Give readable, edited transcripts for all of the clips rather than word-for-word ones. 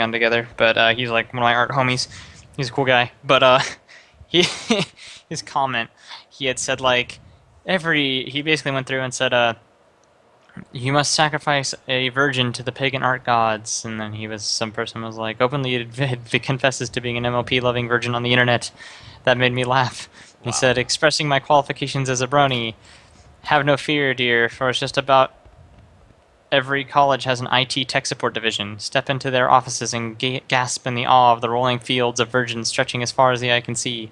on together, but he's like one of my art homies. He's a cool guy, but he his comment, he had said like he basically went through and said you must sacrifice a virgin to the pagan art gods, and then some person was like openly confesses to being an MLP loving virgin on the internet. That made me laugh. He Wow. said, expressing my qualifications as a brony. Have no fear, dear, for it's just about every college has an IT tech support division. Step into their offices and gasp in the awe of the rolling fields of virgins stretching as far as the eye can see.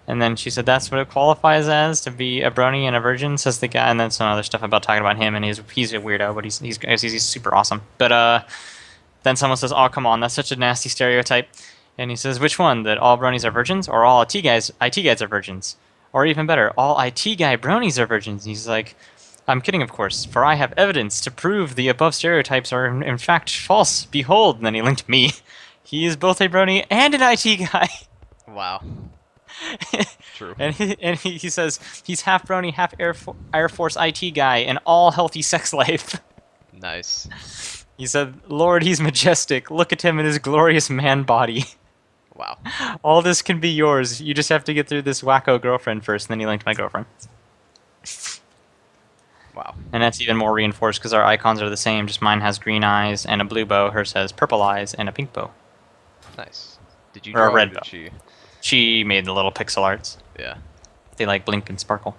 And then she said, "That's what it qualifies as to be a brony and a virgin." Says the guy, and then some other stuff about talking about him, and he's a weirdo, but he's super awesome. But then someone says, "Oh, come on, that's such a nasty stereotype." And he says, "Which one? That all bronies are virgins, or all IT guys are virgins, or even better, all IT guy bronies are virgins?" And he's like, "I'm kidding, of course, for I have evidence to prove the above stereotypes are in fact false. Behold!" And then he linked me. He is both a brony and an IT guy. Wow. True. And he says he's half brony, half Air Force IT guy, and all healthy sex life. Nice. He said, "Lord, he's majestic. Look at him in his glorious man body. Wow. All this can be yours. You just have to get through this wacko girlfriend first." And then he linked my girlfriend. Wow. And that's even more reinforced because our icons are the same. Just mine has green eyes and a blue bow. Hers has purple eyes and a pink bow. Nice. Did you Or a draw or red bow. did she? She made the little pixel arts. Yeah. They like blink and sparkle.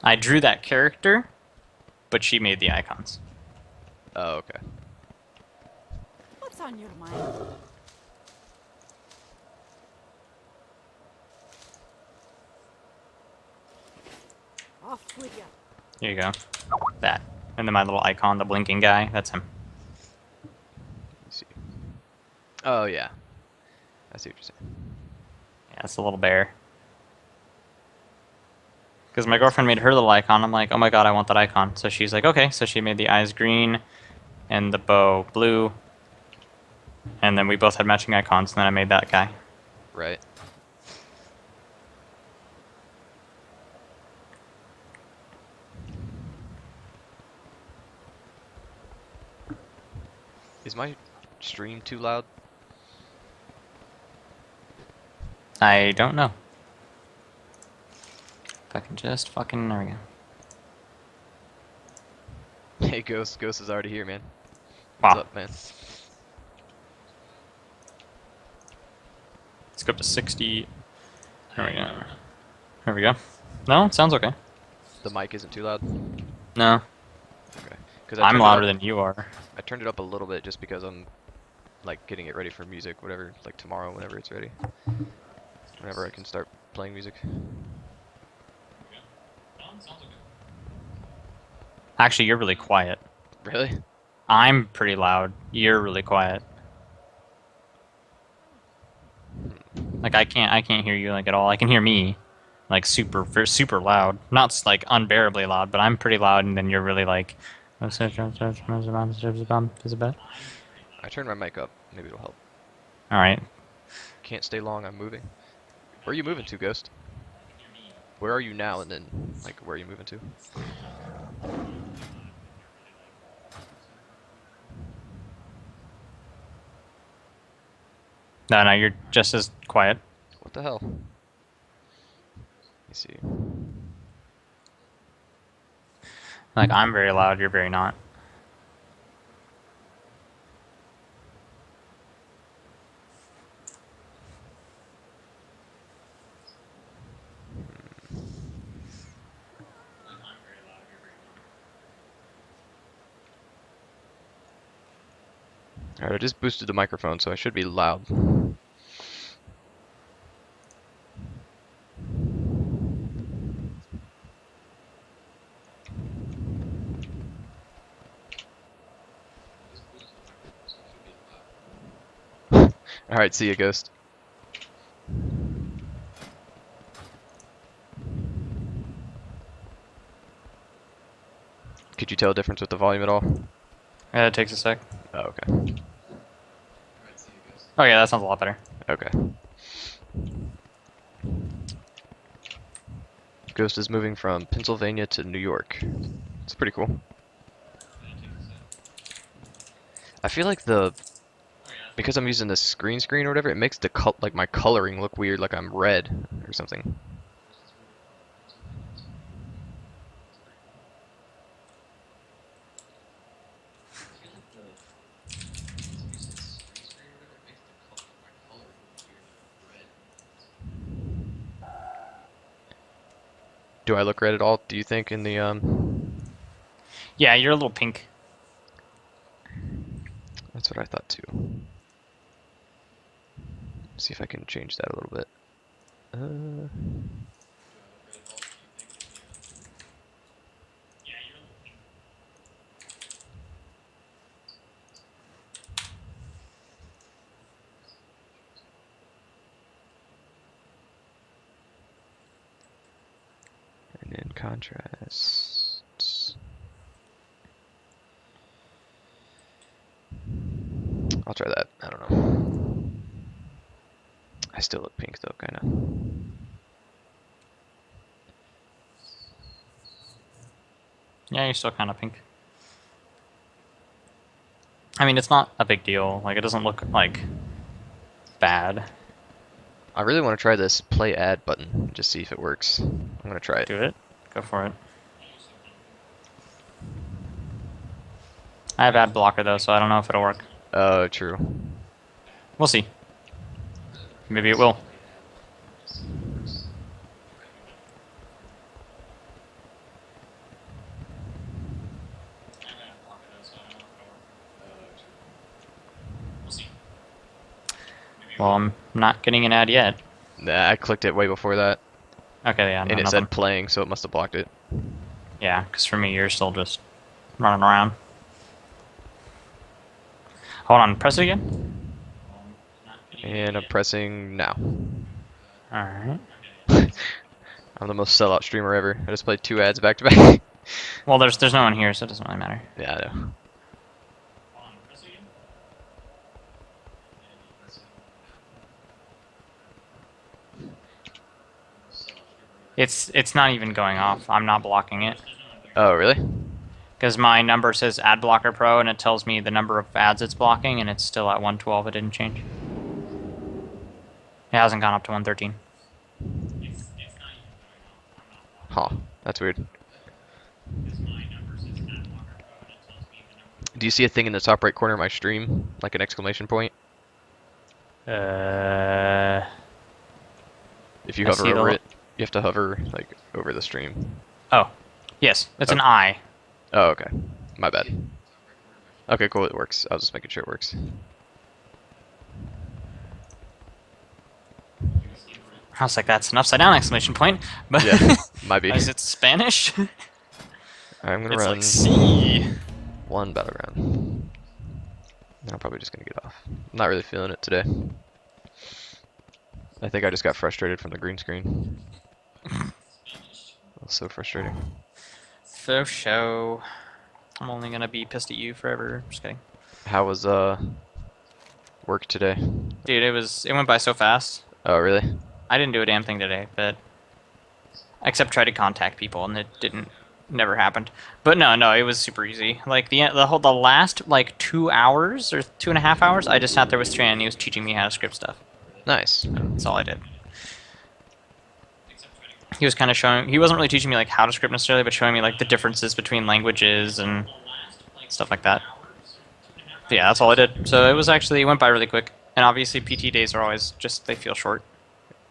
I drew that character, but she made the icons. Oh, okay. What's on your mind? Off with ya. Here you go. That. And then my little icon, the blinking guy, that's him. Let's see. Oh yeah. I see what you're saying. Yeah, it's a little bear. Because my girlfriend made her little icon. I'm like, oh my god, I want that icon. So she's like, okay. So she made the eyes green and the bow blue. And then we both had matching icons, and then I made that guy. Right. Is my stream too loud? I don't know. If I can just fucking... There we go. Hey, Ghost. Ghost is already here, man. What's Wow. up, man? Let's go up to 60. There we go. There we go. No, it sounds okay. The mic isn't too loud? No. Okay. Because I'm louder than you are. I turned it up a little bit just because I'm like getting it ready for music, whatever, like tomorrow whenever it's ready. Whenever I can start playing music. Actually, you're really quiet. Really? I'm pretty loud. You're really quiet. Like I can't hear you like at all. I can hear me, like super loud. Not like unbearably loud, but I'm pretty loud, and then you're really like. I turned my mic up. Maybe it'll help. All right. Can't stay long. I'm moving. Where are you moving to, Ghost? Where are you now, and then like where are you moving to? No, you're just as quiet. What the hell? Let me see. Like I'm very loud, you're very not. Alright, I just boosted the microphone, so I should be loud. Alright, see ya, Ghost. Could you tell a difference with the volume at all? Yeah, it takes a sec. Oh, okay. Oh yeah, that sounds a lot better. Okay. Ghost is moving from Pennsylvania to New York. It's pretty cool. I feel like because I'm using this green screen or whatever, it makes like my coloring look weird, like I'm red or something. Do I look red at all, do you think, in the Yeah, you're a little pink. That's what I thought too. See if I can change that a little bit. And then contrast. I'll try that. I don't know. I still look pink though, kind of. Yeah, you're still kind of pink. I mean, it's not a big deal. Like, it doesn't look, like, bad. I really want to try this play ad button, just see if it works. I'm gonna try it. Do it. Go for it. I have ad blocker, though, so I don't know if it'll work. Oh, true. We'll see. Maybe it will. Well, I'm not getting an ad yet. Nah, I clicked it way before that, Okay, yeah, no, and it nothing. said playing, so it must have blocked it. Yeah, because for me, you're still just running around. Hold on, press it again. And I'm pressing now. Alright. I'm the most sellout streamer ever. I just played 2 ads back to back. Well, there's no one here, so it doesn't really matter. Yeah, I know. It's not even going off. I'm not blocking it. Oh, really? Because my number says Ad Blocker Pro, and it tells me the number of ads it's blocking, and it's still at 112. It didn't change. It hasn't gone up to 113. Huh. That's weird. Do you see a thing in the top right corner of my stream? Like an exclamation point? I If you see hover the over li- it, you have to hover, like, over the stream. Oh, yes, it's an Oh. I. Oh, okay. My bad. Okay, cool, it works. I was just making sure it works. I was like, that's an upside down exclamation point. But Yeah, might be. is it Spanish? I'm gonna It's run like C. one battleground. And I'm probably just gonna get off. I'm not really feeling it today. I think I just got frustrated from the green screen. That's so frustrating. For show. I'm only gonna be pissed at you forever. Just kidding. How was work today? Dude, it went by so fast. Oh, really? I didn't do a damn thing today, but except try to contact people, and it never happened. But no, it was super easy. Like the last like 2 hours or 2.5 hours, I just sat there with Strand, and he was teaching me how to script stuff. Nice. That's all I did. He was kind of showing. He wasn't really teaching me like how to script necessarily, but showing me like the differences between languages and stuff like that. But yeah, that's all I did. So it went by really quick. And obviously PT days are always just, they feel short.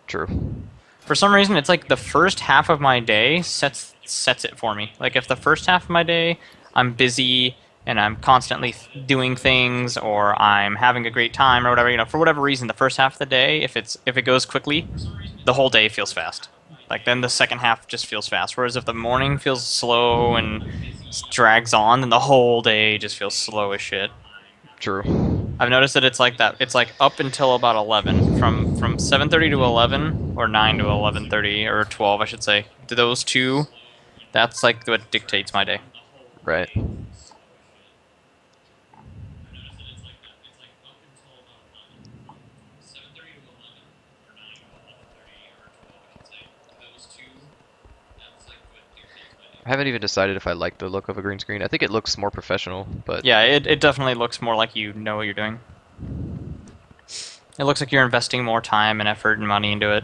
True. For some reason, it's like the first half of my day sets it for me. Like if the first half of my day I'm busy and I'm constantly doing things, or I'm having a great time or whatever, for whatever reason, the first half of the day, if it goes quickly, the whole day feels fast. Like then the second half just feels fast. Whereas if the morning feels slow and drags on, then the whole day just feels slow as shit. True. I've noticed that it's like that. It's like up until about 11, from 7:30 to 11, or 9 to 11:30, or 12, I should say. To those two, that's like what dictates my day. Right. I haven't even decided if I like the look of a green screen. I think it looks more professional, but Yeah, it definitely looks more like you know what you're doing. It looks like you're investing more time and effort and money into it.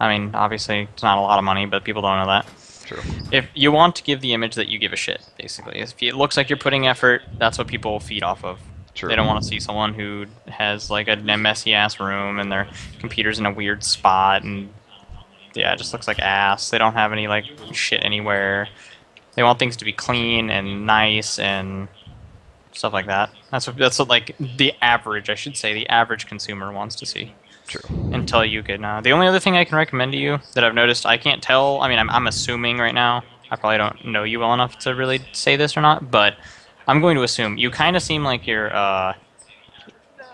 I mean, obviously, it's not a lot of money, but people don't know that. true. If you want to give the image that you give a shit, basically. If it looks like you're putting effort, that's what people feed off of. True. They don't want to see someone who has like a messy ass room and their computer's in a weird spot and yeah, it just looks like ass. They don't have any like shit anywhere. They want things to be clean and nice and stuff like that. That's what like the average, I should say, the average consumer wants to see. True. Until you can. The only other thing I can recommend to you that I've noticed, I can't tell. I mean, I'm assuming right now. I probably don't know you well enough to really say this or not, but I'm going to assume you kind of seem like you're. How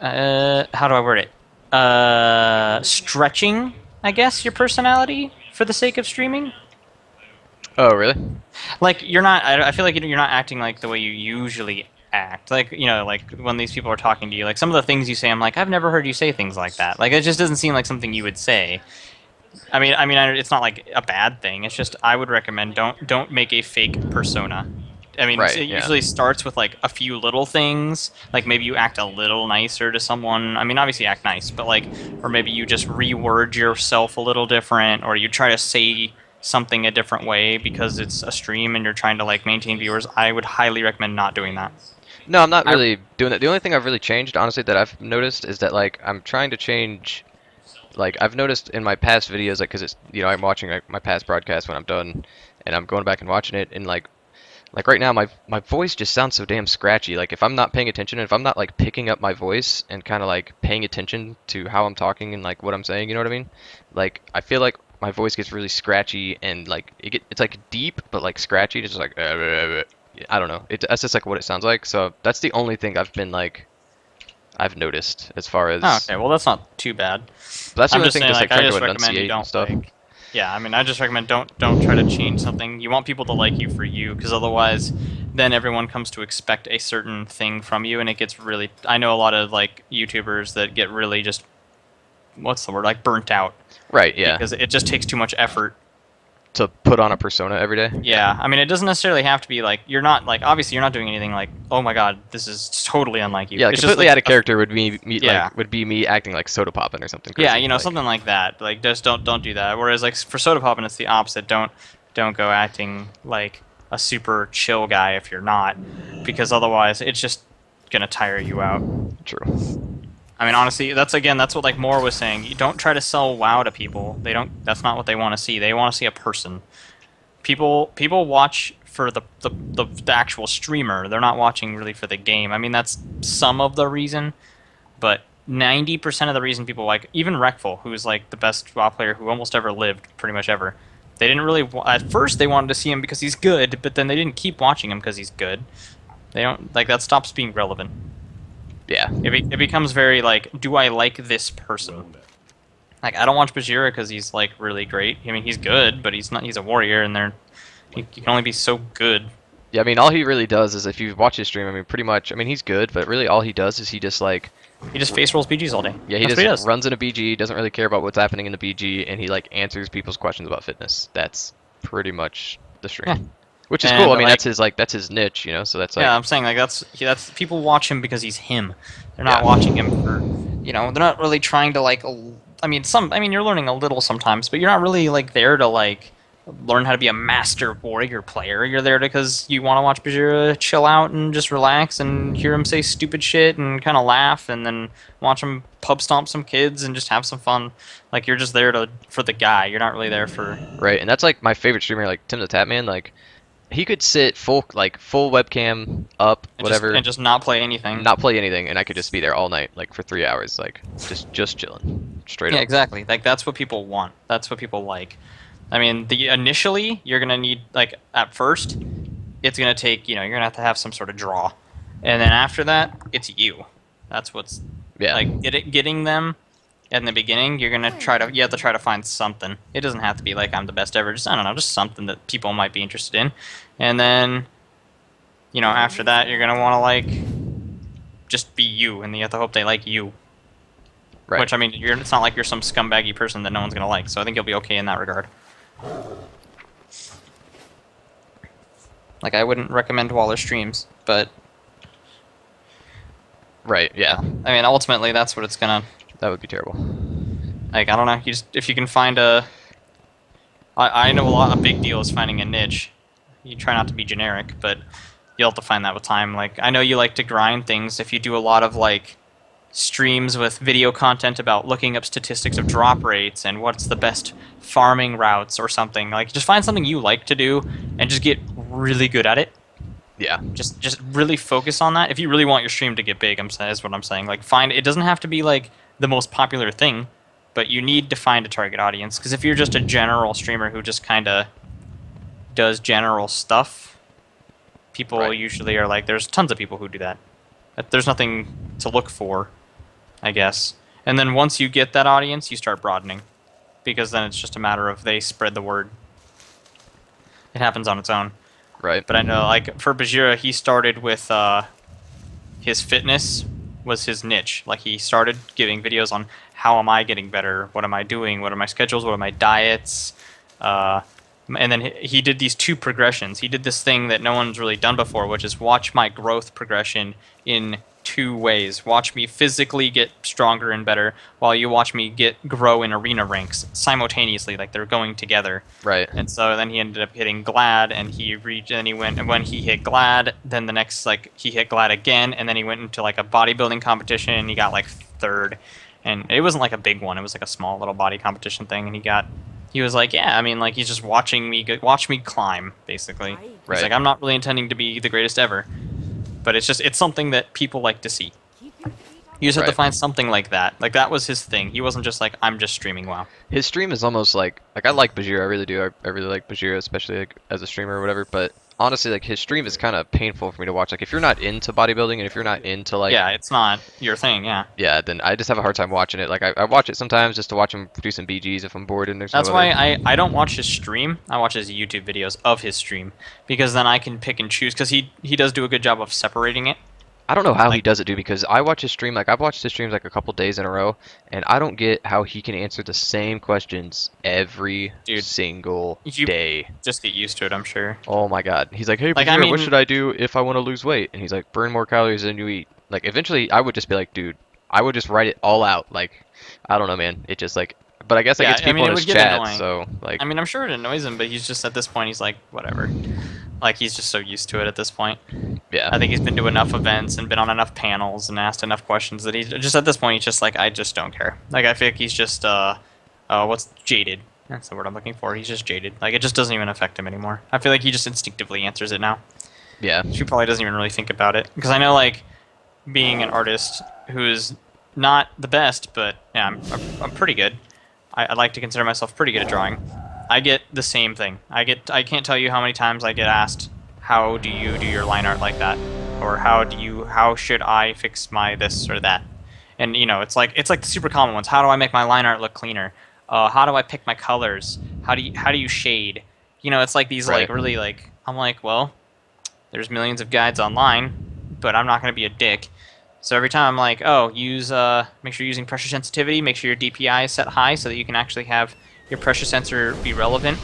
do I word it? Stretching, I guess, your personality for the sake of streaming. Oh, really? Like you're not. I feel like you're not acting like the way you usually act. Like like when these people are talking to you, like some of the things you say, I'm like, I've never heard you say things like that. Like it just doesn't seem like something you would say. It's not like a bad thing. It's just I would recommend don't make a fake persona. I mean, Right, it yeah. usually starts with like a few little things, like maybe you act a little nicer to someone. I mean, obviously act nice, but like, or maybe you just reword yourself a little different, or you try to say something a different way because it's a stream and you're trying to like maintain viewers. I would highly recommend not doing that. No, I'm not really doing that. The only thing I've really changed, honestly, that I've noticed is that like I'm trying to change. Like I've noticed in my past videos, like, 'cause it's I'm watching like, my past broadcast when I'm done, and I'm going back and watching it, and like right now my voice just sounds so damn scratchy. Like if I'm not paying attention, if I'm not like picking up my voice and kind of like paying attention to how I'm talking and like what I'm saying, you know what I mean? Like I feel like my voice gets really scratchy and like it's like deep but like scratchy, just like I don't know. That's just like what it sounds like. So that's the only thing I've noticed as far as. Oh, okay, well that's not too bad. But that's the I'm only just thing, saying, just like like, I trying just to recommend you enunciate and don't stuff. like. Yeah, I mean, I just recommend don't try to change something. You want people to like you for you, because otherwise, then everyone comes to expect a certain thing from you, and it gets really. I know a lot of like YouTubers that get really just, what's the word, like burnt out. Right. Yeah. Because it just takes too much effort. To put on a persona every day. Yeah, I mean, it doesn't necessarily have to be like you're not like obviously you're not doing anything like, oh my god, this is totally unlike you. Yeah, like It's completely just, out of character would be me. Yeah. Like would be me acting like soda popping or something. Yeah, Crazy. Like, something like that. Like just don't do that. Whereas like for soda popping, it's the opposite. Don't go acting like a super chill guy if you're not, because otherwise it's just gonna tire you out. True. I mean, honestly, that's what like Moore was saying. You don't try to sell WoW to people. They don't. That's not what they want to see. They want to see a person. People watch for the actual streamer. They're not watching really for the game. I mean, that's some of the reason, but 90% of the reason people like even Wreckful, who is like the best WoW player who almost ever lived, pretty much ever. They didn't really. At first, they wanted to see him because he's good, but then they didn't keep watching him because he's good. They don't like that. Stops being relevant. Yeah. It becomes very like, do I like this person? Like, I don't watch Bajira because he's like really great. I mean, he's good, but he's not. He's a warrior, and he can only be so good. Yeah. I mean, all he really does is if you watch his stream, I mean, pretty much. I mean, he's good, but really all he does is he just like. He just face rolls BGs all day. Yeah, he That's what just runs in a BG, doesn't really care about what's happening in the BG, and he like answers people's questions about fitness. That's pretty much the stream. Yeah. Which is And, cool. I mean, like- that's his niche, So that's like. Yeah, I'm saying like that's people watch him because he's him. They're not watching him for, they're not really trying to like. I mean, you're learning a little sometimes, but you're not really like there to like learn how to be a master warrior player. You're there because you want to watch Bajira chill out and just relax and hear him say stupid shit and kind of laugh, and then watch him pub stomp some kids and just have some fun. Like you're just there for the guy. You're not really there for. Right, and that's like my favorite streamer, like Tim the Tatman. Like he could sit full webcam up, whatever, and just not play anything. not play anything, and I could just be there all night, like for 3 hours, like just chilling, straight Yeah, up. exactly. Like that's what people want. That's what people like. I mean, initially you're gonna need like at first, it's gonna take you're gonna have to have some sort of draw, and then after that it's you. That's what's like getting them. In the beginning, you have to try to find something. It doesn't have to be like I'm the best ever. Just I don't know, just something that people might be interested in, and then after that you're gonna want to like just be you, and you have to hope they like you. Right. Which I mean, it's not like you're some scumbaggy person that no one's gonna like. So I think you'll be okay in that regard. Like, I wouldn't recommend Waller streams, but Right. Yeah. I mean, ultimately, that's what it's gonna. That would be terrible. Like, I don't know. You just if you can find a. I know a big deal is finding a niche. You try not to be generic, but you'll have to find that with time. Like, I know you like to grind things. If you do a lot of like streams with video content about looking up statistics of drop rates and what's the best farming routes or something, like just find something you like to do and just get really good at it. Yeah. Just really focus on that. If you really want your stream to get big, is what I'm saying. Like, find it doesn't have to be like the most popular thing, but you need to find a target audience. Because if you're just a general streamer who just kind of does general stuff, people Right. usually are like, there's tons of people who do that. But there's nothing to look for, I guess. And then once you get that audience, you start broadening, because then it's just a matter of they spread the word. It happens on its own. Right. But I know, like, for Bajira, he started with his fitness was his niche. Like, he started giving videos on how am I getting better, what am I doing, what are my schedules, what are my diets, and then he did these 2 progressions. He did this thing that no one's really done before, which is watch my growth progression in 2 ways. Watch me physically get stronger and better, while you watch me grow in arena ranks simultaneously, like they're going together. Right. And so then he ended up hitting Glad, and then he went, and when he hit Glad, then the next, like, he hit Glad again, and then he went into like a bodybuilding competition, and he got like 3rd. And it wasn't like a big one, it was like a small little body competition thing, and he was like, yeah, I mean, like, he's just watching me climb, basically. Right. He's Right. like, I'm not really intending to be the greatest ever, but it's something that people like to see. Keep your feet on You just have to Right. find something like that. Like, that was his thing. He wasn't just like, I'm just streaming WoW. His stream is almost like I like Bajira, I really do. I really like Bajira, especially like as a streamer or whatever. But honestly, like his stream is kind of painful for me to watch. Like if you're not into bodybuilding and if you're not into like Yeah, it's not your thing, yeah. yeah, then I just have a hard time watching it. Like I watch it sometimes just to watch him do some BGs if I'm bored and there's no That's other- why I don't watch his stream. I watch his YouTube videos of his stream, because then I can pick and choose, because he does do a good job of separating it. I don't know how he like- does it, dude. Because I watch his stream. Like I've watched his streams like a couple days in a row, and I don't get how he can answer the same questions every Dude, single you- day. Just get used to it, I'm sure. Oh my god. He's like, hey, Like, Bajira, I what mean- should I do if I want to lose weight? And he's like, burn more calories than you eat. Like, eventually, I would just be like, dude, I would just write it all out. Like, I don't know, man. It just like, but I guess like Yeah, it's I people mean, in it his would get chat, annoying. so like, I mean, I'm sure it annoys him, but he's just, at this point, he's like, whatever. Like, he's just so used to it at this point. yeah, I think he's been to enough events and been on enough panels and asked enough questions that he's just, at this point, he's just like, I just don't care. Like, I feel like he's just, what's jaded? That's the word I'm looking for. He's just jaded. Like, it just doesn't even affect him anymore. I feel like he just instinctively answers it now. yeah, She probably doesn't even really think about it. Because I know, like, being an artist who's not the best, but yeah, I'm pretty good. I like to consider myself pretty good at drawing. I get the same thing. I can't tell you how many times I get asked, how do you do your line art like that? Or how should I fix my this or that? And, you know, it's like the super common ones. How do I make my line art look cleaner? How do I pick my colors? How do you shade? You know, it's like these Right. like really like, I'm like, well, there's millions of guides online, but I'm not going to be a dick. So every time I'm like, oh, make sure you're using pressure sensitivity, make sure your DPI is set high so that you can actually have your pressure sensor be relevant,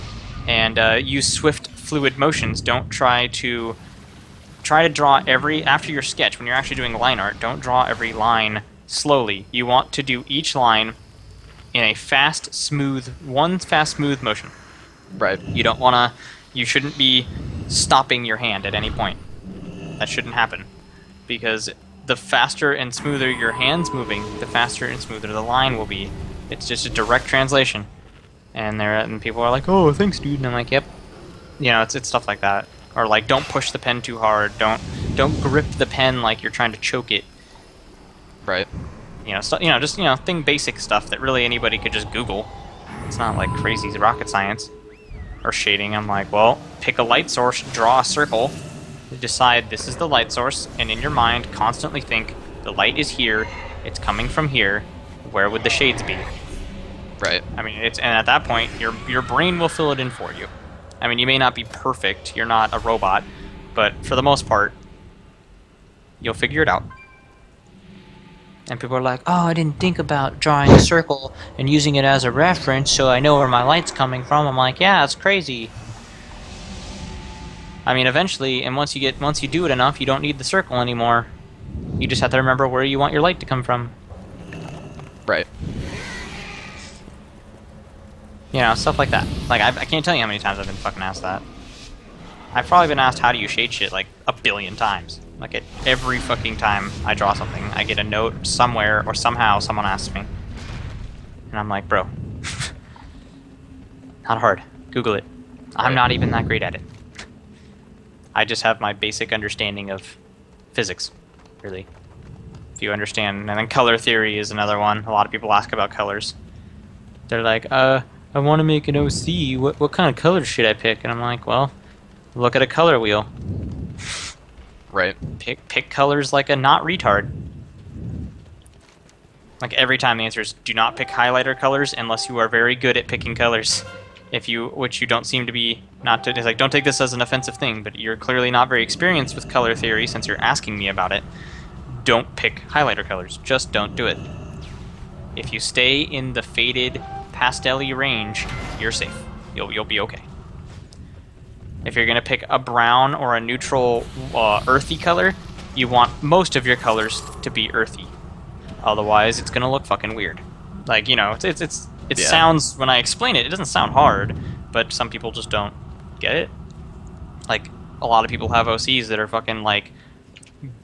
and use swift fluid motions. Don't try to draw after your sketch, when you're actually doing line art, don't draw every line slowly. You want to do each line in a fast, smooth motion. right, You shouldn't be stopping your hand at any point. That shouldn't happen. Because the faster and smoother your hand's moving, the faster and smoother the line will be. It's just a direct translation. And people are like, oh, thanks, dude. And I'm like, yep. You know, it's stuff like that. Or like, don't push the pen too hard. Don't grip the pen like you're trying to choke it. right, You know, just basic stuff that really anybody could just Google. It's not like crazy rocket science. Or shading. I'm like, well, pick a light source, draw a circle, decide this is the light source, and in your mind constantly think the light is here, it's coming from here, where would the shades be? right, I mean, and at that point, your brain will fill it in for you. I mean, you may not be perfect, you're not a robot, but for the most part, you'll figure it out. And people are like, oh, I didn't think about drawing a circle and using it as a reference so I know where my light's coming from. I'm like, yeah, it's crazy. I mean, eventually, and once you do it enough, you don't need the circle anymore. You just have to remember where you want your light to come from. Right. You know, stuff like that. Like, I can't tell you how many times I've been fucking asked that. I've probably been asked how do you shade shit like a billion times. Like, every fucking time I draw something, I get a note somewhere or somehow someone asks me. And I'm like, bro, not hard. Google it. I'm not even that great at it. I just have my basic understanding of physics, really. If you understand. And then color theory is another one. A lot of people ask about colors. They're like, I want to make an OC. What kind of colors should I pick? And I'm like, well, look at a color wheel. Right. Pick colors like a not retard. Like every time the answer is do not pick highlighter colors unless you are very good at picking colors. Which you don't seem to be, it's like, don't take this as an offensive thing, but you're clearly not very experienced with color theory since you're asking me about it. Don't pick highlighter colors. Just don't do it. If you stay in the faded, pastel-y range, you're safe. You'll be okay. If you're gonna pick a brown or a neutral, earthy color, you want most of your colors to be earthy. Otherwise, it's gonna look fucking weird. Like, you know, it sounds, when I explain it, it doesn't sound hard, but some people just don't get it. Like, a lot of people have OCs that are fucking, like,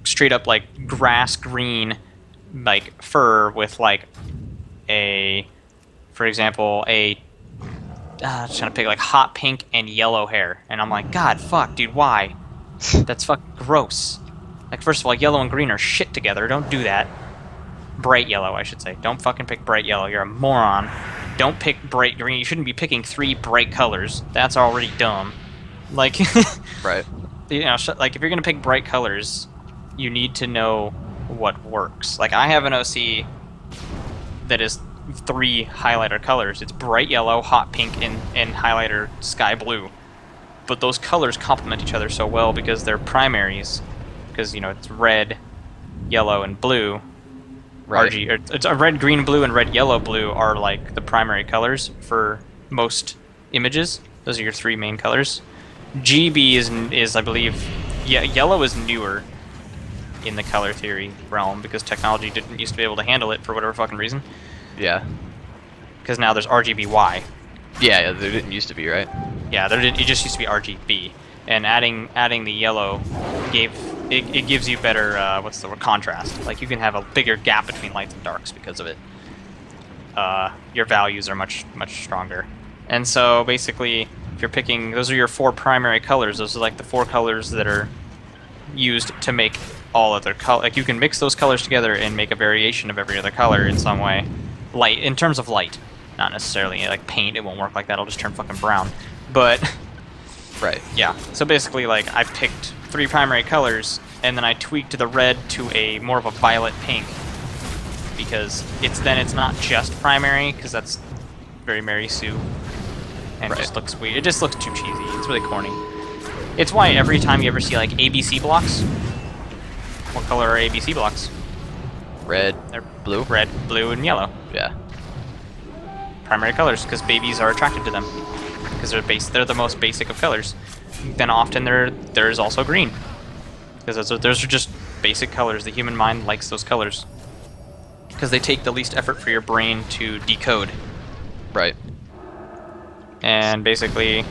straight up, like, grass green, like, fur with, like, for example, just trying to pick, like, hot pink and yellow hair. And I'm like, God, fuck, dude, why? That's fucking gross. Like, first of all, yellow and green are shit together. Don't do that. Bright yellow, I should say. Don't fucking pick bright yellow. You're a moron. Don't pick bright green. You shouldn't be picking 3 bright colors. That's already dumb. Like, Right. You know, like if you're gonna pick bright colors, you need to know what works. Like I have an OC that is 3 highlighter colors. It's bright yellow, hot pink, and highlighter sky blue. But those colors complement each other so well because they're primaries. Because, you know, it's red, yellow, and blue. Right. It's a red, green, blue, and red, yellow, blue are like the primary colors for most images. Those are your 3 main colors. GB is I believe, yellow is newer in the color theory realm because technology didn't used to be able to handle it for whatever fucking reason. Yeah. Because now there's RGBY. Yeah, there didn't used to be, right? Yeah, it just used to be RGB, and adding the yellow it gives you better what's the word, contrast. Like you can have a bigger gap between lights and darks because of it. Your values are much stronger, and so basically, if you're picking, those are your 4 primary colors. Those are like the 4 colors that are used to make all other color. Like you can mix those colors together and make a variation of every other color in some way. Light, in terms of light, not necessarily like paint. It won't work like that. It'll just turn fucking brown. But right. Yeah. So basically, like I picked 3 primary colors, and then I tweaked the red to a more of a violet pink because it's not just primary because that's very Mary Sue, and it just looks weird. It just looks too cheesy. It's really corny. It's why every time you ever see like ABC blocks, what color are ABC blocks? Red. They're blue. Red, blue, and yellow. Yeah. Primary colors because babies are attracted to them because they're the most basic of colors. Then often there's also green because those are just basic colors. The human mind likes those colors because they take the least effort for your brain to decode. Right. And basically,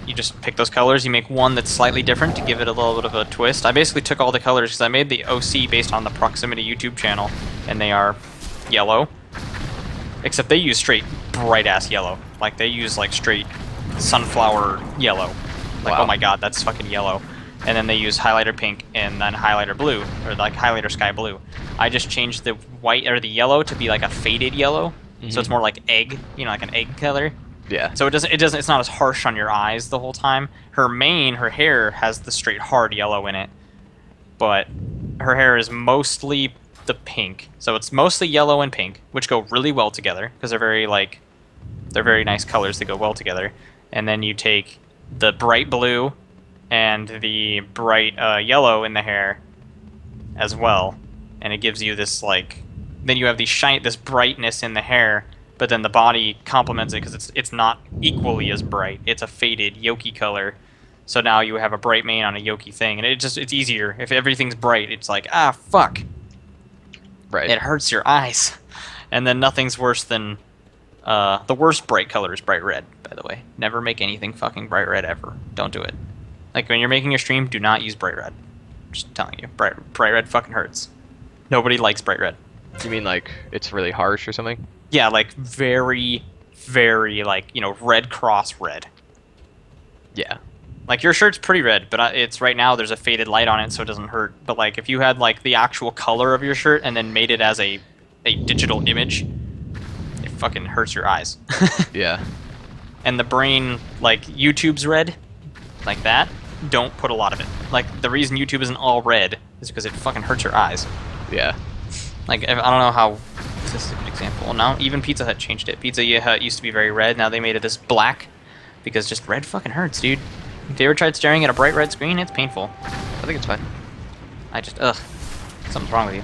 you just pick those colors. You make one that's slightly different to give it a little bit of a twist. I basically took all the colors because I made the OC based on the Proximity YouTube channel, and they are yellow. Except they use straight bright-ass yellow. Like, they use, like, straight sunflower yellow. Like, wow. Oh my god, that's fucking yellow. And then they use highlighter pink and then highlighter blue, or, like, highlighter sky blue. I just changed the white, or the yellow to be, like, a faded yellow. So it's more like egg, you know, like an egg color. Yeah. So it's not as harsh on your eyes the whole time. Her hair has the straight hard yellow in it. But her hair is mostly the pink. So it's mostly yellow and pink, which go really well together because they're very nice colors that go well together. And then you take the bright blue and the bright yellow in the hair as well, and it gives you this like. Then you have this brightness in the hair, but then the body complements it because it's not equally as bright. It's a faded yolky color, So now you have a bright main on a Yoki thing, and it's easier if everything's bright. It's like fuck, Right. it hurts your eyes, and then nothing's worse than the worst bright color is bright red. By the way, never make anything fucking bright red ever. Don't do it. Like when you're making your stream, do not use bright red. Just telling you, bright red fucking hurts. Nobody likes bright red. You mean like it's really harsh or something? Yeah, like very, very like Red Cross red. Yeah. Like your shirt's pretty red, but it's right now there's a faded light on it, so it doesn't hurt. But like if you had like the actual color of your shirt and then made it as a digital image, it fucking hurts your eyes. Yeah. And the brain, like YouTube's red, like that. Don't put a lot of it. Like the reason YouTube isn't all red is because it fucking hurts your eyes. Yeah. Like I don't know how. This is a good example. Now even Pizza Hut changed it. Pizza Hut used to be very red. Now they made it this black, because just red fucking hurts, dude. If you ever tried staring at a bright red screen, it's painful. I think it's fine. I just something's wrong with you.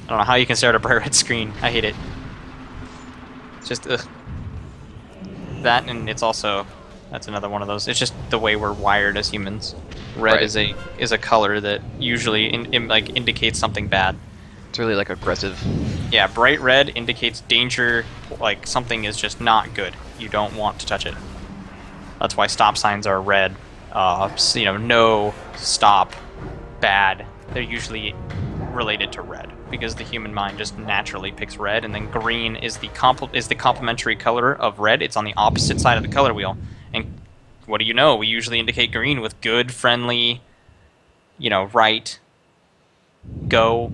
I don't know how you can stare at a bright red screen. I hate it. It's just that, and it's also that's another one of those. It's just the way we're wired as humans. Red Right. is a color that usually like indicates something bad. It's really like aggressive. Yeah, bright red indicates danger, like something is just not good. You don't want to touch it. That's why stop signs are red. No, stop, bad. They're usually related to red because the human mind just naturally picks red, and then green is the complementary color of red. It's on the opposite side of the color wheel. And what do you know? We usually indicate green with good, friendly, right, go.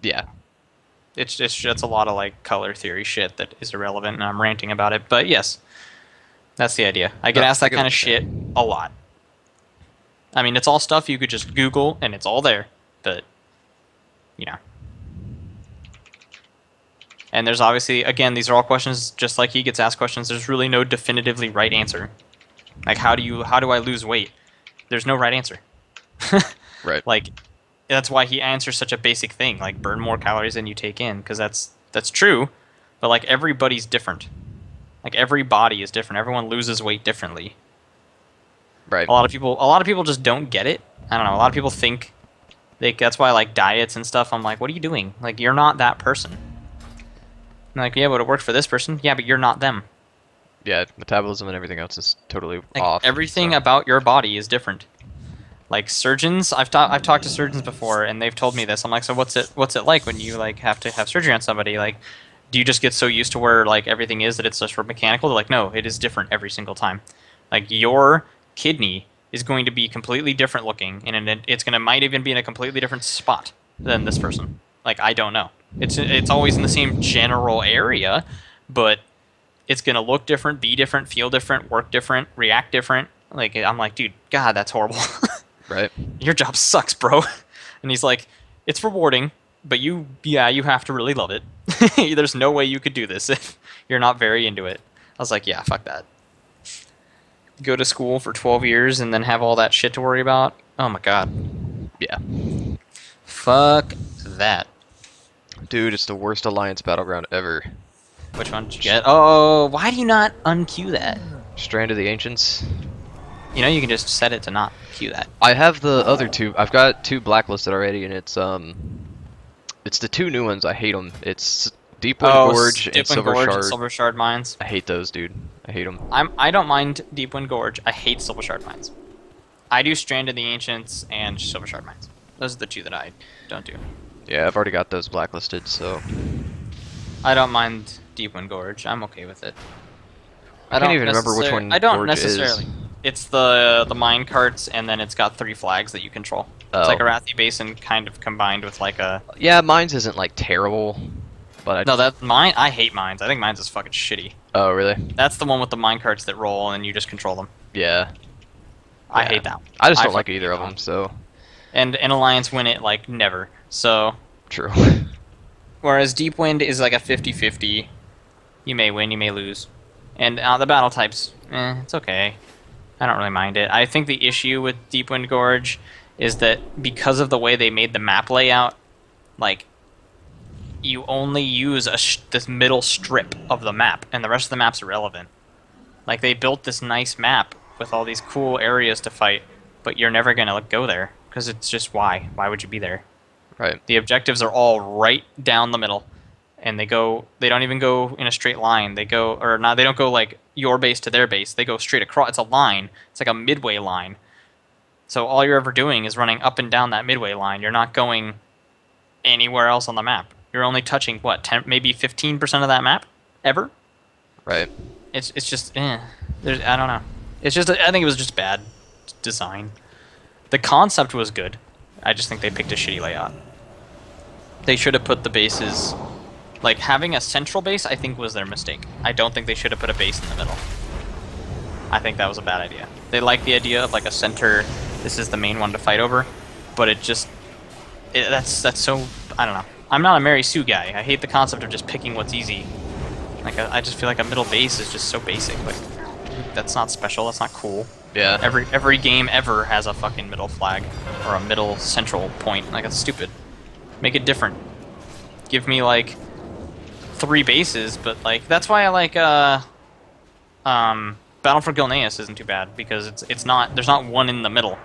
Yeah. It's a lot of like color theory shit that is irrelevant, and I'm ranting about it. But yes, that's the idea. I get No, asked I that get kind what of you're shit a lot. I mean, it's all stuff you could just Google, and it's all there. But and there's obviously, again, these are all questions. Just like he gets asked questions, there's really no definitively right answer. Like how do I lose weight? There's no right answer. Right. Like that's why he answers such a basic thing, like burn more calories than you take in, because that's true. But like everybody's different. Like every body is different. Everyone loses weight differently. Right. A lot of people just don't get it. I don't know. A lot of people think that's why like diets and stuff. I'm like, what are you doing? Like you're not that person. I'm like, yeah, but it worked for this person. Yeah, but you're not them. Yeah, metabolism and everything else is totally Like off. everything so. about your body is different. Like surgeons, I've talked to surgeons before, and they've told me this. I'm like, so what's it like when you like have to have surgery on somebody? Like, do you just get so used to where like everything is that it's just for mechanical? They're like, no, it is different every single time. Like your kidney is going to be completely different looking, and it's might even be in a completely different spot than this person. Like I don't know. It's always in the same general area, but it's gonna look different, be different, feel different, work different, react different. Like I'm like, dude, God, that's horrible. Right. Your job sucks, bro. And he's like, it's rewarding, but you have to really love it. There's no way you could do this if you're not very into it. I was like, yeah, fuck that. Go to school for 12 years and then have all that shit to worry about. Oh my god. Yeah. Fuck that. Dude, it's the worst alliance battleground ever. Which one did you get? Oh, why do you not unqueue that? Strand of the Ancients. You can just set it to not queue that. I have the other two. I've got two blacklisted already, and it's the two new ones. I hate them. It's Deepwind Gorge and Deepwind Silver Gorge Shard. and Silver Shard Mines. I hate those, dude. I hate them. I don't mind Deepwind Gorge. I hate Silver Shard Mines. I do Strand of the Ancients and Silver Shard Mines. Those are the two that I don't do. Yeah, I've already got those blacklisted, so I don't mind Deepwind Gorge. I'm okay with it. I can't even remember which one I don't Gorge necessarily. is. It's the mine carts, and then it's got 3 flags that you control. It's Oh. like a Arathi Basin kind of combined with like a. Yeah, Mines isn't like terrible, but I No, that mine. I hate mines. I think mines is fucking shitty. Oh, really? That's the one with the mine carts that roll, and you just control them. Yeah. I Yeah. hate that one. I just don't like fucking either hate of that them, one. so And Alliance win it like never. So true. whereas Deep Wind is like a 50-50. You may win, you may lose. And the battle types, it's okay. I don't really mind it. I think the issue with Deepwind Gorge is that because of the way they made the map layout, like, you only use this middle strip of the map, and the rest of the map's irrelevant. Like, they built this nice map with all these cool areas to fight, but you're never gonna go there because it's just why? Why would you be there? Right. The objectives are all right down the middle, and they don't even go in a straight line. They go, or not. They don't go like your base to their base. They go straight across. It's a line. It's like a midway line. So all you're ever doing is running up and down that midway line. You're not going anywhere else on the map. You're only touching what, 10, maybe 15% of that map ever. Right. It's just I don't know. It's just I think it was just bad design. The concept was good. I just think they picked a shitty layout. They should have put the bases, like having a central base, I think was their mistake. I don't think they should have put a base in the middle. I think that was a bad idea. They like the idea of like a center, this is the main one to fight over, but that's so, I don't know. I'm not a Mary Sue guy. I hate the concept of just picking what's easy. Like I just feel like a middle base is just so basic. Like that's not special. That's not cool. Yeah. Every game ever has a fucking middle flag or a middle central point. Like that's stupid. Make it different. Give me like 3 bases, but like that's why I like Battle for Gilneas isn't too bad because it's not, there's not one in the middle.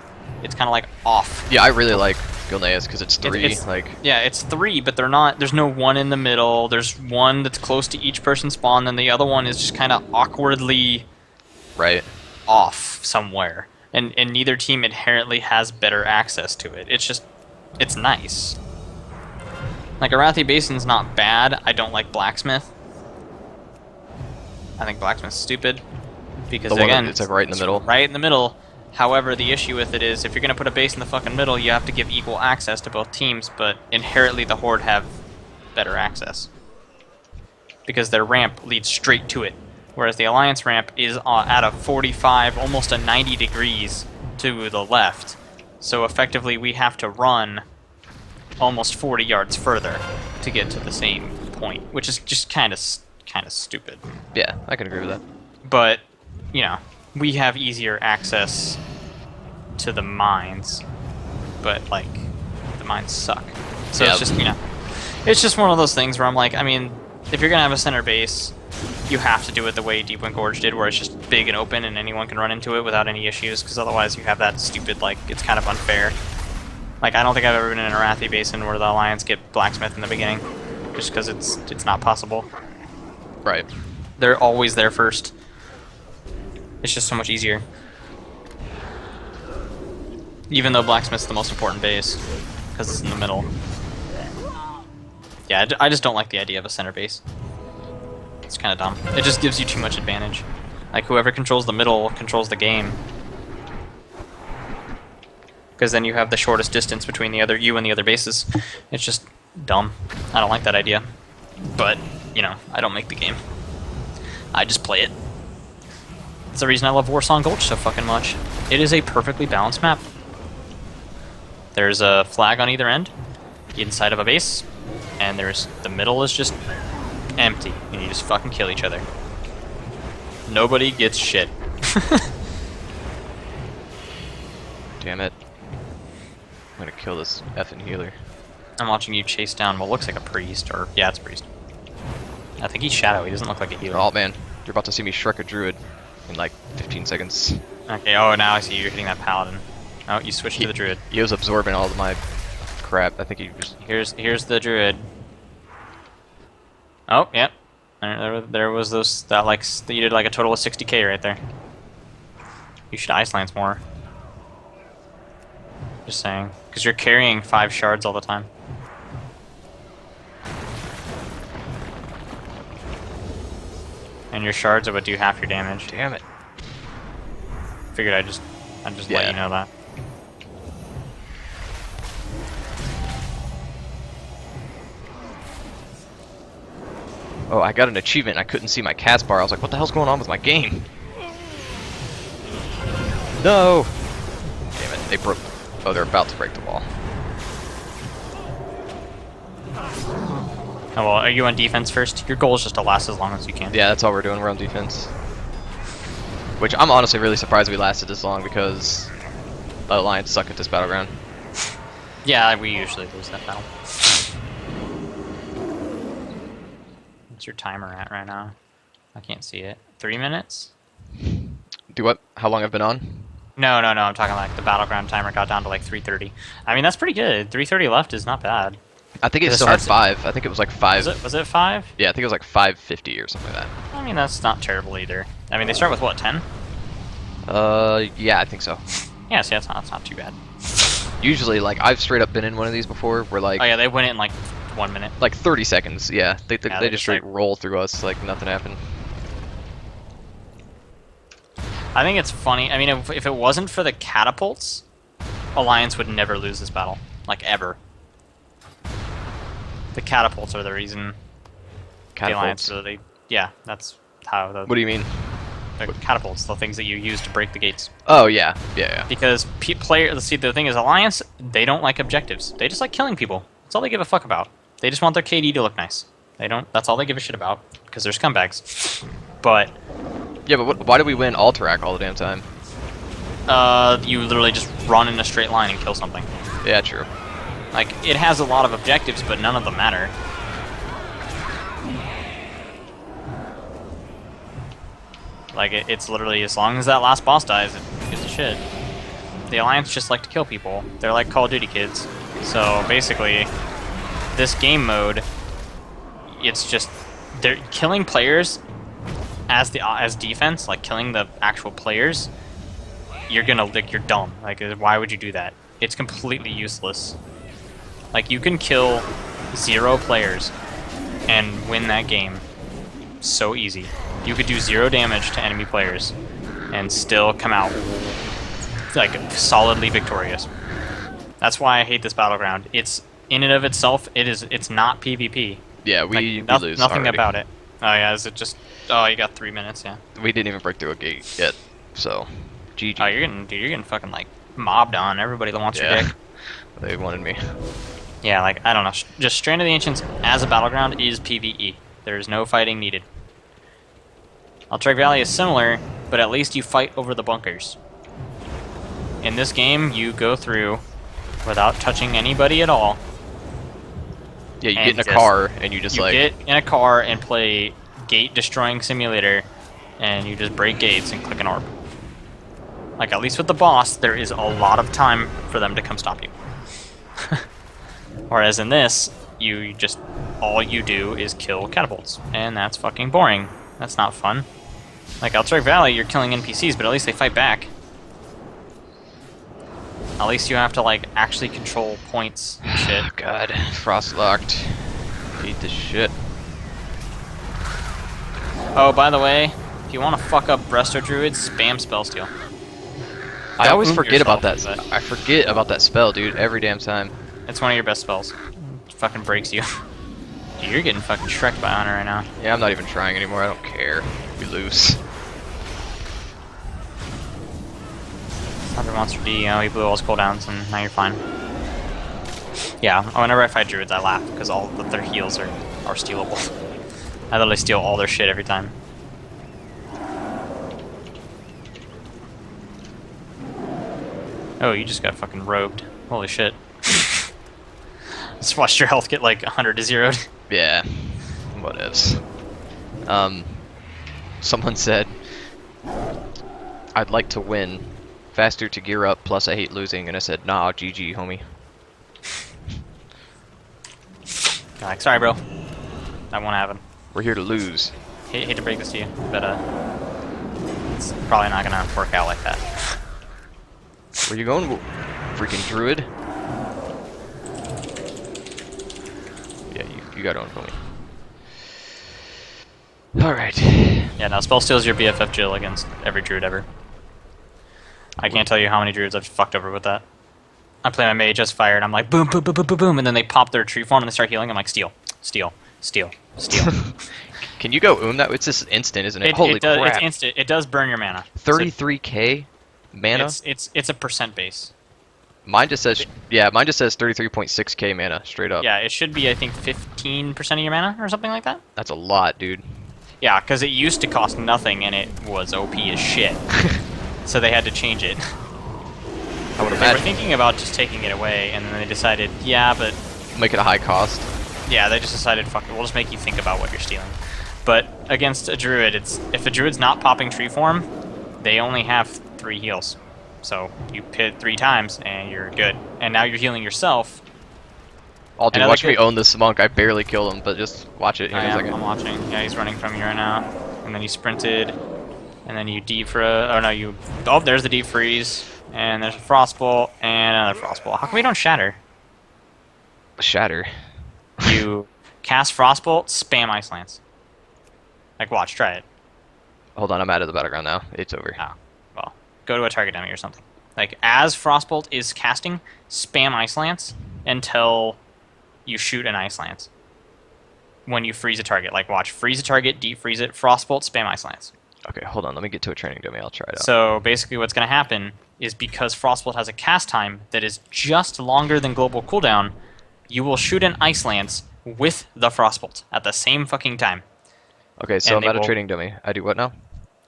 It's kind of like off. Yeah, I really like Gilneas because it's 3. Yeah, it's 3, but they're not. There's no one in the middle. There's one that's close to each person's spawn, and the other one is just kind of awkwardly right off somewhere. And neither team inherently has better access to it. It's nice. Like Arathi Basin's not bad. I don't like Blacksmith. I think Blacksmith's stupid because again, it's like right in the middle. Right in the middle. However, the issue with it is if you're going to put a base in the fucking middle, you have to give equal access to both teams, but inherently the Horde have better access. Because their ramp leads straight to it, whereas the Alliance ramp is at a 45, almost a 90 degrees to the left. So effectively we have to run almost 40 yards further to get to the same point, which is just kind of stupid. Yeah, I can agree with that. But, you know, we have easier access to the mines, but like the mines suck. So Yeah. it's just, you know, it's just one of those things where I'm like, I mean, if you're gonna have a center base, you have to do it the way Deepwind Gorge did, where it's just big and open and anyone can run into it without any issues, because otherwise you have that stupid, like, it's kind of unfair. Like, I don't think I've ever been in a Arathi Basin where the Alliance get Blacksmith in the beginning, just because it's not possible. Right. They're always there first. It's just so much easier. Even though Blacksmith's the most important base, because it's in the middle. Yeah, I just don't like the idea of a center base. It's kind of dumb. It just gives you too much advantage. Like, whoever controls the middle controls the game. Because then you have the shortest distance between you and the other bases. It's just dumb. I don't like that idea. But, you know, I don't make the game. I just play it. It's the reason I love Warsong Gulch so fucking much. It is a perfectly balanced map. There's a flag on either end, inside of a base, and the middle is just empty, and you just fucking kill each other. Nobody gets shit. Damn it. I'm gonna kill this effing healer. I'm watching you chase down what looks like a priest, or yeah, it's a priest. I think he's shadow. He doesn't look like a healer. Oh man, you're about to see me Shrek a druid in like 15 seconds. Okay. Oh, now I see you're hitting that paladin. Oh, you switched to the druid. He was absorbing all of my crap. I think he just... Here's the druid. Oh, yep. There was that you did like a total of 60k right there. You should ice lance more. Just saying, because you're carrying 5 shards all the time. And your shards are what do half your damage. Damn it. Figured I'd just let you know that. Oh, I got an achievement. I couldn't see my cast bar. I was like, what the hell's going on with my game? No! Damn it. They broke... Oh, they're about to break the wall. Oh, well, are you on defense first? Your goal is just to last as long as you can. Yeah, that's all we're doing. We're on defense. Which I'm honestly really surprised we lasted this long because the Alliance suck at this battleground. Yeah, we usually lose that battle. What's your timer at right now? I can't see it. 3 minutes? Do what? How long I've been on? No, I'm talking like the battleground timer got down to like 3:30. I mean, that's pretty good. 3:30 left is not bad. I think it 'Cause it still had starts 5. I think it was like 5. Was it 5? Yeah, I think it was like 5:50 or something like that. I mean, that's not terrible either. I mean, they start with what, 10? Yeah, I think so. Yeah, see, that's not too bad. Usually, like, I've straight up been in one of these before where, like, Oh yeah, they went in like 1 minute. like 30 seconds, yeah. They Yeah, they they just just, like- straight roll through us like nothing happened. I think it's funny. I mean, if it wasn't for the catapults, Alliance would never lose this battle. Like, ever. The catapults are the reason the Alliance Catapults. really... Yeah, that's how the What do you mean? catapults, the things that you use to break the gates. Oh, yeah. Yeah. Because see, the thing is, Alliance, they don't like objectives. They just like killing people. That's all they give a fuck about. They just want their KD to look nice. They don't... That's all they give a shit about. Because they're scumbags. But... Yeah, but why do we win Alterac all the damn time? You literally just run in a straight line and kill something. Yeah, true. Like, it has a lot of objectives, but none of them matter. Like, it's literally, as long as that last boss dies, it gives a shit. The Alliance just like to kill people. They're like Call of Duty kids. So, basically, this game mode, it's just, they're killing players as defense, like killing the actual players. You're dumb. Like, why would you do that? It's completely useless. Like, you can kill 0 players and win that game so easy. You could do 0 damage to enemy players and still come out like solidly victorious. That's why I hate this battleground. It's in and of itself, it's not PvP. Yeah, Like, we lose nothing already. about it. Oh yeah, is it just? Oh, you got 3 minutes. Yeah. We didn't even break through a gate yet, so GG. Oh, you're getting fucking like mobbed on. Everybody wants your Yeah. dick. They wanted me. Yeah, like, I don't know. Just Strand of the Ancients as a battleground is PvE. There's no fighting needed. Altrek Valley is similar, but at least you fight over the bunkers. In this game, you go through without touching anybody at all. Yeah, you And get in a just- car and you just You like get in a car and play Gate Destroying Simulator, and you just break gates and click an orb. Like, at least with the boss, there is a lot of time for them to come stop you. Whereas in this, you just, all you do is kill catapults, and that's fucking boring. That's not fun. Like, Altrek Valley, you're killing NPCs, but at least they fight back. At least you have to, like, actually control points and shit. Oh, God, frost locked. Hate this shit. Oh, by the way, if you want to fuck up Bresto Druids, spam Spellsteal. I Don't always wound forget about that. yourself, but I forget about that spell, dude, every damn time. it's one of your best spells. It fucking breaks you. Dude, you're getting fucking shreked by Honor right now. Yeah, I'm not even trying anymore. I don't care. We lose. Thunder Monster D, he blew all his cooldowns, and now you're fine. Yeah, whenever I fight Druids, I laugh, because all of their heals are stealable. I literally steal all their shit every time. Oh, you just got fucking rogued. Holy shit. Just watched your health get like 100 to 0. Yeah. Whatevs. Someone said, I'd like to win. Faster to gear up, plus I hate losing. And I said, nah, GG, homie. Like, sorry, bro. That won't happen. We're here to lose. Hate to break this to you, but it's probably not gonna work out like that. Where you going, freaking druid? Yeah, you got on, homie. Alright. Yeah, no, Spellsteal is your BFF Jill against every druid ever. I can't tell you how many druids I've fucked over with that. I play my mage as fire, and I'm like, boom, boom, boom, boom, boom, boom, and then they pop their tree form and they start healing. I'm like, steal, steal, steal, steal. Can you go that? It's just instant, isn't it? Holy does, crap. It's instant. It does burn your mana. 33k mana? It's a percent base. Mine just says, yeah, mine just says 33.6k mana, straight up. Yeah, it should be, I think, 15% of your mana or something like that. That's a lot, dude. Yeah, because it used to cost nothing and it was OP as shit. So they had to change it. I would They were imagine. thinking about just taking it away, and then they decided, yeah, but Make it a high cost. yeah, they just decided, fuck it, we'll just make you think about what you're stealing. But against a druid, if a druid's not popping tree form, they only have 3 heals. So you hit 3 times and you're good. And now you're healing yourself. Oh, dude, Another watch me good- own this monk. I barely killed him, but just watch it here in a I'm second. watching. Yeah, he's running from you right now. And then you sprinted. And then you oh no, oh, there's the deep freeze. And there's a frostbolt and another frostbolt. How come we don't shatter? Shatter. You cast frostbolt, spam ice lance. Like watch, try it. Hold on, I'm out of the battleground now. It's over. Oh, well, go to a target dummy or something. Like as frostbolt is casting, spam ice lance until you shoot an ice lance. When you freeze a target, like watch, freeze a target, deep freeze it, frostbolt, spam ice lance. Okay, hold on. Let me get to a training dummy. I'll try it out. So basically, what's going to happen is because frostbolt has a cast time that is just longer than global cooldown, you will shoot an ice lance with the frostbolt at the same fucking time. Okay, so and I'm they at a will- training dummy. I do what now?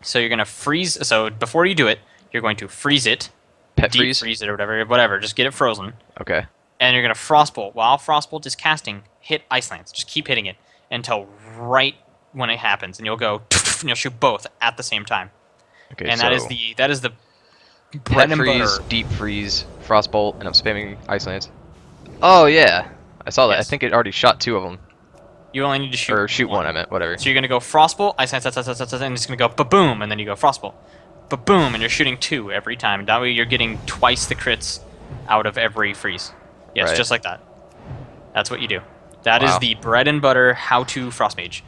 So you're going to freeze. So before you do it, you're going to freeze it, Pet deep freeze? it or whatever. Just get it frozen. Okay. And you're going to frostbolt. While frostbolt is casting, hit ice lance. Just keep hitting it until right when it happens, and you'll go and you'll shoot both at the same time. Okay, And so that is the bread pet and freeze, butter. deep freeze, frostbolt, and I'm spamming ice lance. Oh yeah, I saw that. I Yes. think it already shot 2 of them, You only need to shoot or shoot one. I meant whatever. So you're gonna go frostbolt, ice lance, and it's gonna go ba-boom, and then you go frostbolt, ba-boom, and you're shooting 2 every time. That way you're getting twice the crits out of every freeze. Yes, Right. just like that. That's what you do. That is Wow. the bread and butter how-to frost mage.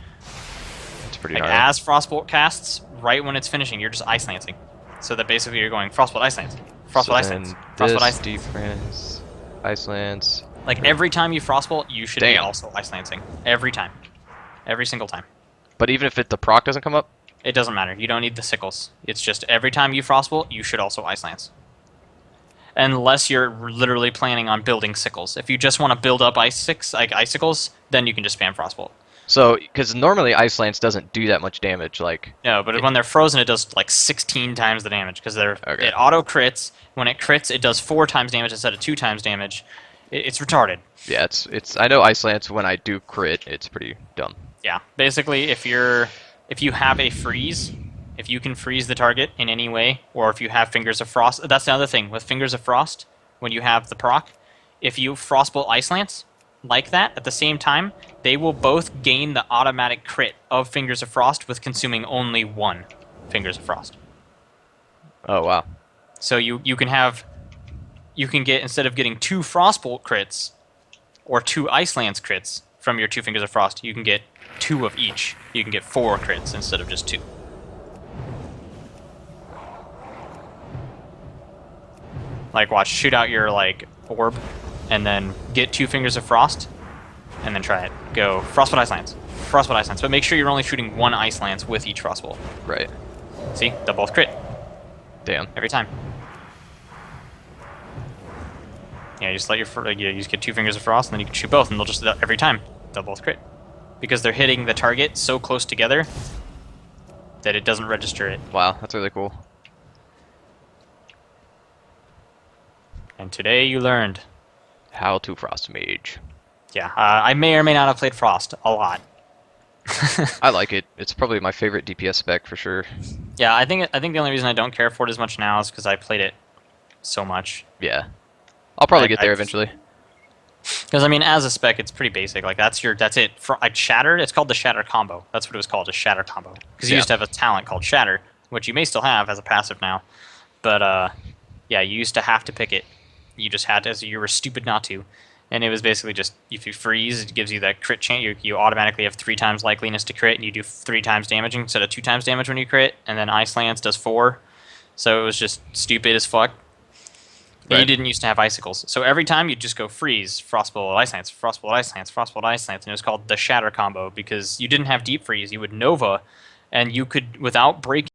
It's pretty Like gnarly. as frostbolt casts, right when it's finishing, you're just ice lancing. So that basically you're going frostbolt, ice lance, frostbolt, so ice then lance, frostbolt, this, ice. deep freeze, ice lance. Like every time you frostbolt, you should be Damn. also ice lancing. Every time, every single time. But even if the proc doesn't come up, It doesn't matter. You don't need the sickles. It's just every time you frostbolt, you should also ice lance. Unless you're literally planning on building sickles. If you just want to build up icicles, then you can just spam frostbolt. so because normally ice lance doesn't do that much damage. Like No, but when they're frozen, it does like 16 times the damage because Okay. it auto crits. When it crits, it does 4 times damage instead of 2 times damage. It's retarded. yeah, it's. I know ice lance when I do crit, it's pretty dumb. Yeah, basically, if you have a freeze, if you can freeze the target in any way, or if you have Fingers of Frost, that's the other thing with Fingers of Frost. When you have the proc, if you frostbolt ice lance like that at the same time, they will both gain the automatic crit of Fingers of Frost with consuming only 1 Fingers of Frost. Oh wow. So you can get, instead of getting 2 frostbolt crits or 2 ice lance crits from your 2 Fingers of Frost, you can get 2 of each. You can get 4 crits instead of just 2. Like watch, shoot out your like orb, and then get 2 Fingers of Frost, and then try it. Go frostbolt ice lance, frostbolt ice lance, but make sure you're only shooting 1 ice lance with each frostbolt. Right. See, they'll both crit Damn. every time. Yeah, you just let you just get 2 Fingers of Frost, and then you can shoot both, and they'll just every time they'll both crit because they're hitting the target so close together that it doesn't register it. Wow, that's really cool. And today you learned. How to frost mage. Yeah, I may or may not have played Frost a lot. I like it. It's probably my favorite DPS spec for sure. Yeah, I think the only reason I don't care for it as much now is because I played it so much. Yeah. I'll probably I- get there I- eventually. Because I mean, as a spec, it's pretty basic. Like that's it. For like Shatter, it's called the Shatter combo. That's what it was called, a Shatter combo. Because you Yeah. used to have a talent called Shatter, which you may still have as a passive now. But yeah, you used to have to pick it. You just had to, so you were stupid not to. And it was basically just if you freeze, it gives you that crit chance. You automatically have 3 times likeliness to crit, and you do 3 times damage instead of 2 times damage when you crit. And then Ice Lance does 4. So it was just stupid as fuck. And you Right. didn't used to have icicles. So every time you'd just go freeze, frostbolt, ice lance, frostbolt, ice lance, frostbolt, ice lance, and it was called the Shatter combo because you didn't have deep freeze. You would Nova, and you could, without breaking